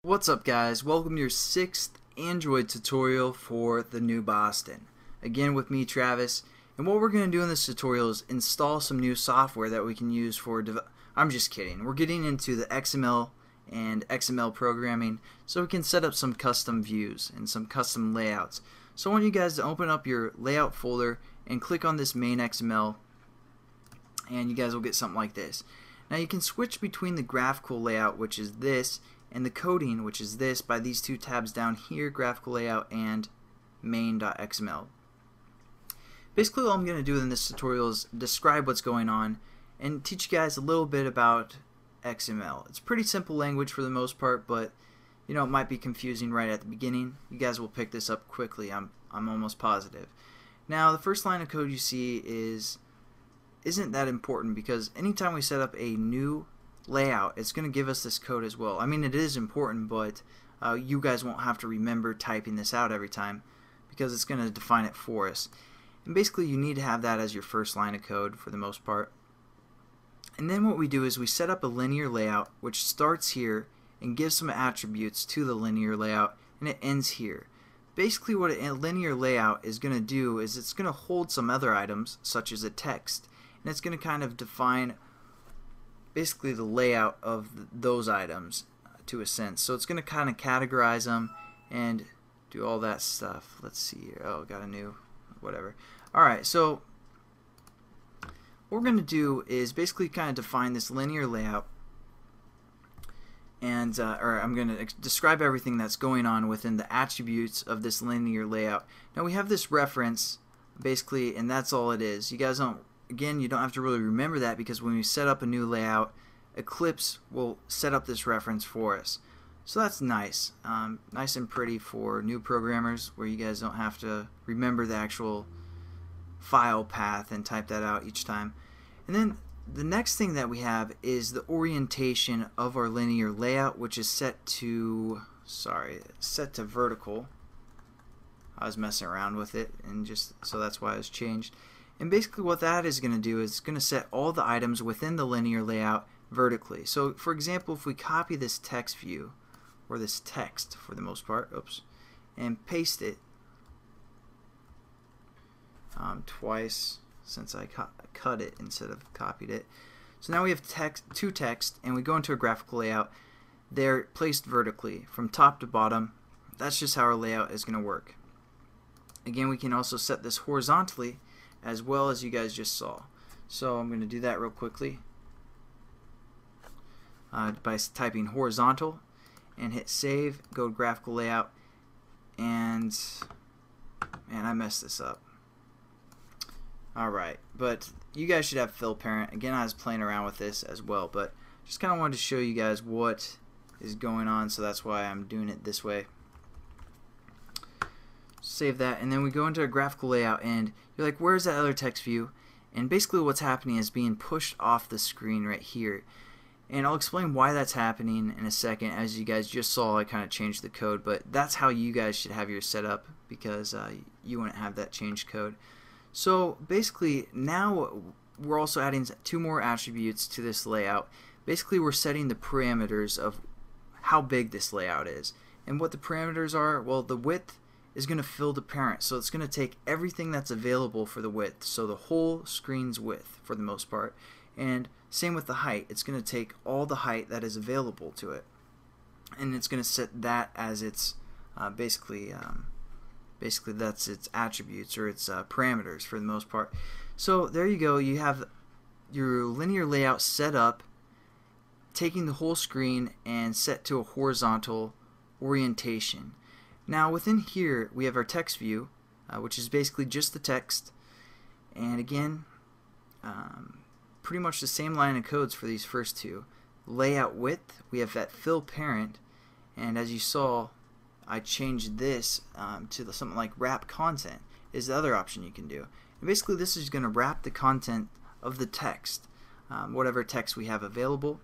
What's up guys, welcome to your 6th Android tutorial for the new Boston. Again with me Travis, and what we're going to do in this tutorial is install some new software that we can use for I'm just kidding, we're getting into the XML and XML programming so we can set up some custom views and some custom layouts. So I want you guys to open up your layout folder and click on this main XML and you guys will get something like this. Now you can switch between the graphical layout, which is this, and the coding, which is this, by these two tabs down here, graphical layout and main.xml. Basically all I'm going to do in this tutorial is describe what's going on and teach you guys a little bit about XML. It's pretty simple language for the most part, but you know, it might be confusing right at the beginning. You guys will pick this up quickly, I'm almost positive. Now the first line of code you see isn't that important because anytime we set up a new layout, it's going to give us this code as well. I mean, it is important, but you guys won't have to remember typing this out every time because it's going to define it for us. And basically you need to have that as your first line of code for the most part. And then what we do is we set up a linear layout which starts here and gives some attributes to the linear layout, and it ends here. Basically what a linear layout is going to do is it's going to hold some other items such as a text, and it's going to kind of define basically the layout of those items to a sense. So it's going to kind of categorize them and do all that stuff. Let's see here. Oh, got a new whatever. Alright, so what we're going to do is basically kind of define this linear layout, and I'm going to describe everything that's going on within the attributes of this linear layout. Now we have this reference basically, and that's all it is. You guys don't, again, you don't have to really remember that because when we set up a new layout, Eclipse will set up this reference for us. So that's nice. Nice and pretty for new programmers where you guys don't have to remember the actual file path and type that out each time. And then the next thing that we have is the orientation of our linear layout, which is set to vertical. I was messing around with it, and just so that's why it was changed. And basically what that is going to do is it's going to set all the items within the linear layout vertically. So for example, if we copy this text view, or this text for the most part, and paste it twice since I cut it instead of copied it. So now we have two text, and we go into a graphical layout. They're placed vertically from top to bottom. That's just how our layout is going to work. Again, we can also set this horizontally as well, as you guys just saw. So I'm going to do that real quickly by typing horizontal and hit save, go to graphical layout, and I messed this up. Alright, but you guys should have fill parent. Again, I was playing around with this as well, but just kind of wanted to show you guys what is going on, so that's why I'm doing it this way. Save that, and then we go into a graphical layout, and you're like, where's that other text view? And basically what's happening is being pushed off the screen right here. And I'll explain why that's happening in a second. As you guys just saw, I kind of changed the code, but that's how you guys should have yours set up because you wouldn't have that changed code. So basically now we're also adding two more attributes to this layout. Basically we're setting the parameters of how big this layout is. And what the parameters are, well, the width is going to fill the parent, so it's going to take everything that's available for the width, so the whole screen's width for the most part. And same with the height, it's going to take all the height that is available to it, and it's going to set that as its basically that's its attributes or its parameters for the most part. So there you go, you have your linear layout set up, taking the whole screen and set to a horizontal orientation. Now within here we have our text view, which is basically just the text, and again pretty much the same line of codes for these first two. Layout width, we have that fill parent, and as you saw I changed this to something like wrap content is the other option you can do. And basically this is going to wrap the content of the text, whatever text we have available.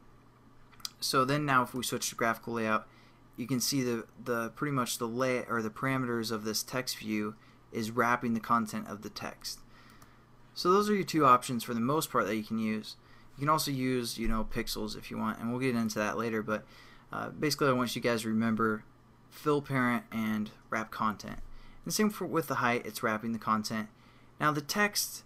So then now if we switch to graphical layout, you can see the pretty much the parameters of this text view is wrapping the content of the text. So those are your two options for the most part that you can use. You can also use, you know, pixels if you want, and we'll get into that later. But Basically I want you guys to remember fill parent and wrap content. And same with the height, it's wrapping the content. Now the text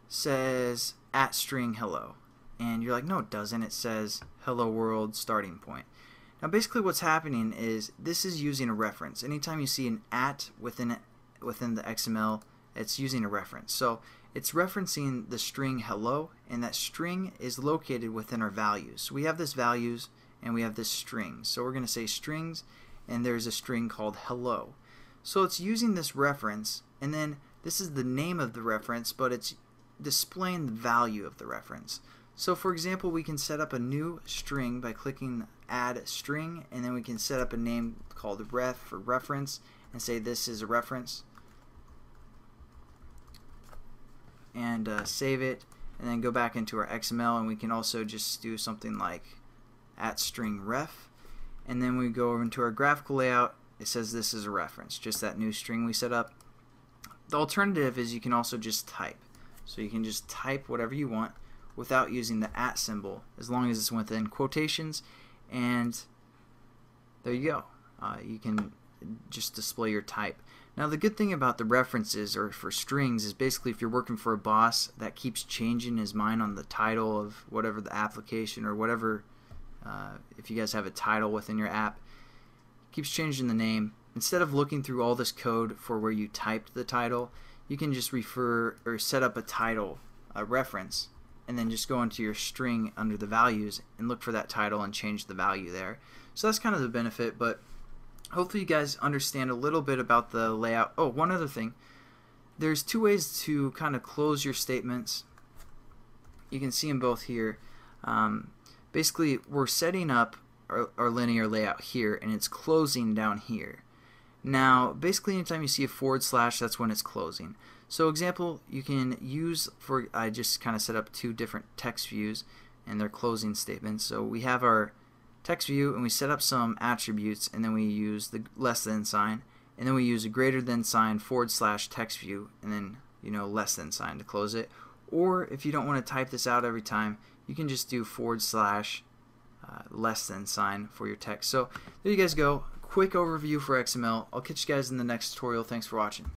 says @string hello, and you're like, no it doesn't, it says hello world starting point. Now basically what's happening is this is using a reference. Anytime you see an @ within the XML, it's using a reference. So it's referencing the string hello, and that string is located within our values. So we have this values and we have this strings. So we're going to say strings, and there's a string called hello. So it's using this reference, and then this is the name of the reference, but it's displaying the value of the reference. So for example, we can set up a new string by clicking add string, and then we can set up a name called ref for reference and say this is a reference, and save it, and then go back into our XML, and we can also just do something like @string ref, and then we go over into our graphical layout. It says this is a reference, just that new string we set up. The alternative is you can also just type. So you can just type whatever you want without using the @ symbol, as long as it's within quotations, and there you go. You can just display your type. Now the good thing about the references or for strings is basically if you're working for a boss that keeps changing his mind on the title of whatever the application or whatever, if you guys have a title within your app, keeps changing the name, instead of looking through all this code for where you typed the title, you can just refer or set up a title, a reference, and then just go into your string under the values and look for that title and change the value there. So that's kind of the benefit, but hopefully you guys understand a little bit about the layout. Oh, one other thing. There's two ways to kind of close your statements. You can see them both here. Basically, we're setting up our linear layout here, and it's closing down here. Now, basically, anytime you see a /, that's when it's closing. So, example, you can use I just kind of set up two different text views and their closing statements. So we have our text view, and we set up some attributes, and then we use the less than sign, and then we use a greater than sign / text view, and then less than sign to close it. Or if you don't want to type this out every time, you can just do / less than sign for your text. So there you guys go. Quick overview for XML. I'll catch you guys in the next tutorial. Thanks for watching.